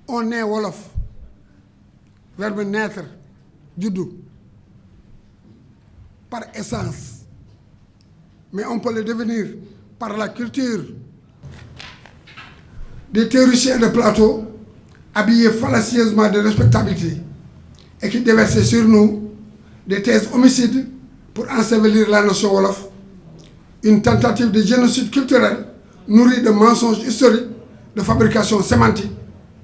On est Wolof, verbe naître, juddu, par essence. Mais on peut le devenir par la culture. Des théoriciens de plateau, habillés fallacieusement de respectabilité, et qui déversaient sur nous des thèses homicides pour ensevelir la notion Wolof, une tentative de génocide culturel nourrie de mensonges historiques, de fabrication sémantique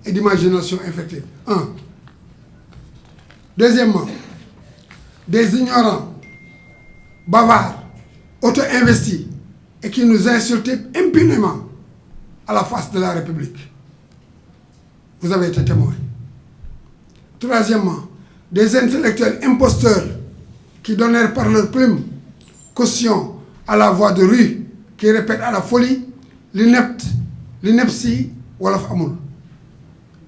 et d'imagination infective. Un. Deuxièmement, des ignorants, bavards, auto-investis et qui nous insultaient impunément à la face de la République. Vous avez été témoin. Troisièmement, des intellectuels imposteurs qui donnèrent par leur plume caution à la voix de rue qui répète à la folie l'ineptie Wolof amul.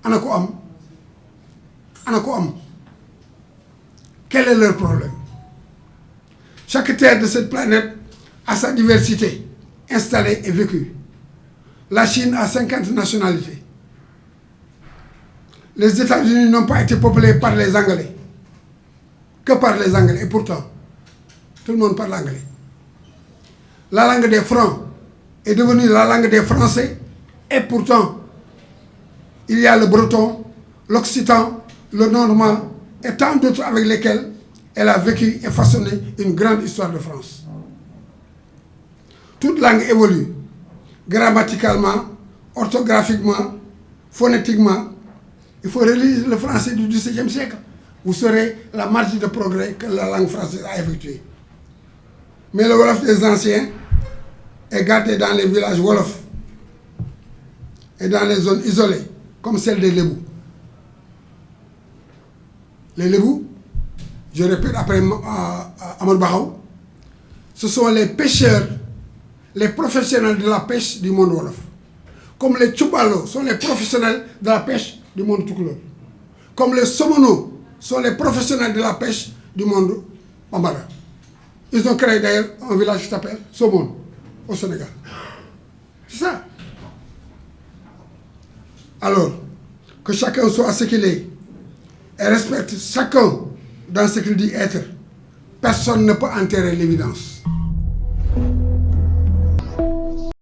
Ana ko am? Ana ko am? Quel est leur problème? Chaque terre de cette planète a sa diversité installée et vécue. La Chine a 50 nationalités. Les États-Unis n'ont pas été peuplés par les Anglais. Que par les Anglais. Et pourtant, tout le monde parle anglais. La langue des Francs est devenue la langue des Français. Et pourtant, il y a le breton, l'occitan, le normand et tant d'autres avec lesquels elle a vécu et façonné une grande histoire de France. Toute langue évolue, grammaticalement, orthographiquement, phonétiquement. Il faut relire le français du XVIIe siècle. Vous saurez la marge de progrès que la langue française a effectuée. Mais le Wolof des anciens est gardé dans les villages Wolof et dans les zones isolées, comme celle des Lébous. Les Lébous, je répète après Amadou Bakhaw, ce sont les pêcheurs, les professionnels de la pêche du monde Wolof. Comme les Tchoubalo sont les professionnels de la pêche du monde Toucouleur. Comme les Somono sont les professionnels de la pêche du monde Bambara. Ils ont créé d'ailleurs un village qui s'appelle Somone, au Sénégal. C'est ça. Alors, que chacun soit ce qu'il est et respecte chacun dans ce qu'il dit être, personne ne peut enterrer l'évidence.